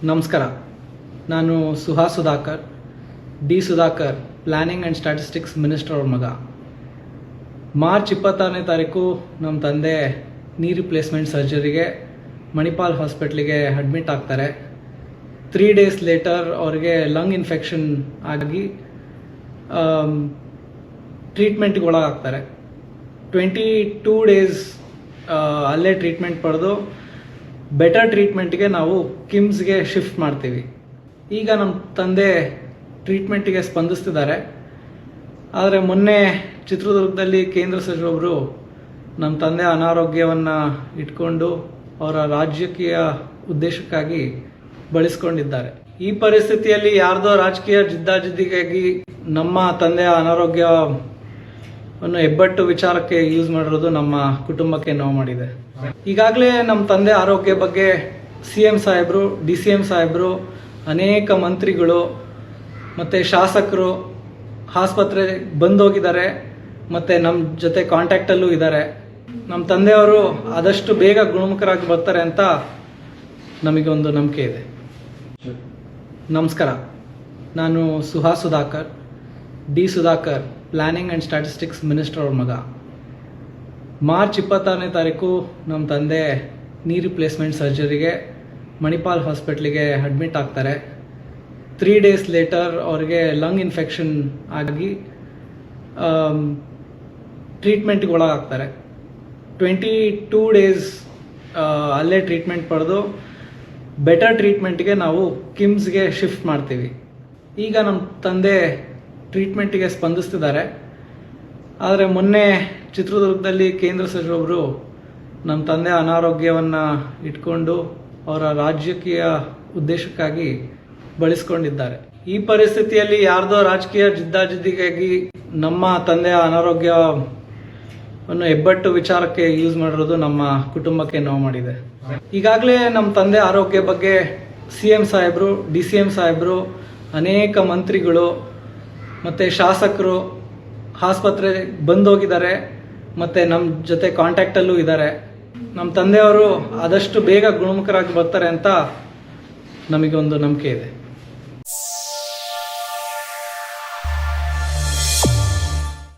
ನಮಸ್ಕಾರ. ನಾನು Suhas Sudhakar, D Sudhakar, planning and statistics minister ಅವ್ರ ಮಗ. ಮಾರ್ಚ್ 26ನೇ ತಾರೀಕು ನಮ್ಮ ತಂದೆ ನೀ ರಿಪ್ಲೇಸ್ಮೆಂಟ್ ಸರ್ಜರಿಗೆ ಮಣಿಪಾಲ್ ಹಾಸ್ಪಿಟ್ಲಿಗೆ ಅಡ್ಮಿಟ್ ಆಗ್ತಾರೆ. 3 ಡೇಸ್ ಲೇಟರ್ ಅವ್ರಿಗೆ ಲಂಗ್ ಇನ್ಫೆಕ್ಷನ್ ಆಗಿ ಟ್ರೀಟ್ಮೆಂಟ್ಗೆ ಒಳಗಾಗ್ತಾರೆ. 22 ಡೇಸ್ ಅಲ್ಲೇ ಟ್ರೀಟ್ಮೆಂಟ್ ಪಡೆದು ಬೆಟರ್ ಟ್ರೀಟ್ಮೆಂಟ್ಗೆ ನಾವು ಕಿಮ್ಸ್ಗೆ ಶಿಫ್ಟ್ ಮಾಡ್ತೀವಿ. ಈಗ ನಮ್ಮ ತಂದೆ ಟ್ರೀಟ್ಮೆಂಟಿಗೆ ಸ್ಪಂದಿಸ್ತಿದ್ದಾರೆ. ಆದರೆ ಮೊನ್ನೆ ಚಿತ್ರದುರ್ಗದಲ್ಲಿ ಕೇಂದ್ರ ಸಚಿವರೊಬ್ಬರು ನಮ್ಮ ತಂದೆ ಅನಾರೋಗ್ಯವನ್ನು ಇಟ್ಕೊಂಡು ಅವರ ರಾಜಕೀಯ ಉದ್ದೇಶಕ್ಕಾಗಿ ಬಳಸ್ಕೊಂಡಿದ್ದಾರೆ. ಈ ಪರಿಸ್ಥಿತಿಯಲ್ಲಿ ಯಾರ್ದೋ ರಾಜಕೀಯ ಜಿದ್ದಾಜಿದ್ದಿಗಾಗಿ ನಮ್ಮ ತಂದೆಯ ಅನಾರೋಗ್ಯವನ್ನು ಹೆಬ್ಬಟ್ಟು ವಿಚಾರಕ್ಕೆ ಯೂಸ್ ಮಾಡಿರೋದು ನಮ್ಮ ಕುಟುಂಬಕ್ಕೆ ನೋವು ಮಾಡಿದೆ. ಈಗಾಗಲೇ ನಮ್ಮ ತಂದೆ ಆರೋಗ್ಯ ಬಗ್ಗೆ CM ಸಾಹೇಬರು, DCM ಸಾಹೇಬರು, ಅನೇಕ ಮಂತ್ರಿಗಳು ಮತ್ತು ಶಾಸಕರು ಆಸ್ಪತ್ರೆ ಬಂದೋಗಿದ್ದಾರೆ ಮತ್ತು ನಮ್ಮ ಜೊತೆ ಕಾಂಟ್ಯಾಕ್ಟಲ್ಲೂ ಇದ್ದಾರೆ. ನಮ್ಮ ತಂದೆಯವರು ಆದಷ್ಟು ಬೇಗ ಗುಣಮುಖರಾಗಿ ಬರ್ತಾರೆ ಅಂತ ನಮಗೆ ಒಂದು ನಂಬಿಕೆ ಇದೆ. ನಮಸ್ಕಾರ. ನಾನು Suhas Sudhakar, D Sudhakar, planning and statistics minister ಅವ್ರ ಮಗ. ಮಾರ್ಚ್ 26ನೇ ತಾರೀಕು ನಮ್ಮ ತಂದೆ ನೀ ರಿಪ್ಲೇಸ್ಮೆಂಟ್ ಸರ್ಜರಿಗೆ ಮಣಿಪಾಲ್ ಹಾಸ್ಪಿಟ್ಲಿಗೆ ಅಡ್ಮಿಟ್ ಆಗ್ತಾರೆ. 3 ಡೇಸ್ ಲೇಟರ್ ಅವ್ರಿಗೆ ಲಂಗ್ ಇನ್ಫೆಕ್ಷನ್ ಆಗಿ ಟ್ರೀಟ್ಮೆಂಟ್ಗೆ ಒಳಗಾಗ್ತಾರೆ. 22 ಡೇಸ್ ಅಲ್ಲೇ ಟ್ರೀಟ್ಮೆಂಟ್ ಪಡೆದು ಬೆಟರ್ ಟ್ರೀಟ್ಮೆಂಟ್ಗೆ ನಾವು ಕಿಮ್ಸ್ಗೆ ಶಿಫ್ಟ್ ಮಾಡ್ತೀವಿ. ಈಗ ನಮ್ಮ ತಂದೆ ಟ್ರೀಟ್ಮೆಂಟಿಗೆ ಸ್ಪಂದಿಸ್ತಿದ್ದಾರೆ. ಆದರೆ ಮೊನ್ನೆ ಚಿತ್ರದುರ್ಗದಲ್ಲಿ ಕೇಂದ್ರ ಸಚಿವರೊಬ್ಬರು ನಮ್ಮ ತಂದೆ ಅನಾರೋಗ್ಯವನ್ನು ಇಟ್ಕೊಂಡು ಅವರ ರಾಜಕೀಯ ಉದ್ದೇಶಕ್ಕಾಗಿ ಬಳಸ್ಕೊಂಡಿದ್ದಾರೆ. ಈ ಪರಿಸ್ಥಿತಿಯಲ್ಲಿ ಯಾರ್ದೋ ರಾಜಕೀಯ ಜಿದ್ದಾಜಿದ್ದಿಗಾಗಿ ನಮ್ಮ ತಂದೆಯ ಅನಾರೋಗ್ಯವನ್ನು ಹೆಬ್ಬಟ್ಟು ವಿಚಾರಕ್ಕೆ ಯೂಸ್ ಮಾಡಿರೋದು ನಮ್ಮ ಕುಟುಂಬಕ್ಕೆ ನೋವು ಮಾಡಿದೆ. ಈಗಾಗಲೇ ನಮ್ಮ ತಂದೆ ಆರೋಗ್ಯ ಬಗ್ಗೆ CM ಸಾಹೇಬರು, DCM ಸಾಹೇಬರು, ಅನೇಕ ಮಂತ್ರಿಗಳು ಮತ್ತು ಶಾಸಕರು ಆಸ್ಪತ್ರೆ ಬಂದೋಗಿದ್ದಾರೆ ಮತ್ತು ನಮ್ಮ ಜೊತೆ ಕಾಂಟ್ಯಾಕ್ಟಲ್ಲೂ ಇದ್ದಾರೆ. ನಮ್ಮ ತಂದೆಯವರು ಆದಷ್ಟು ಬೇಗ ಗುಣಮುಖರಾಗಿ ಬರ್ತಾರೆ ಅಂತ ನಮಗೆ ಒಂದು ನಂಬಿಕೆ ಇದೆ.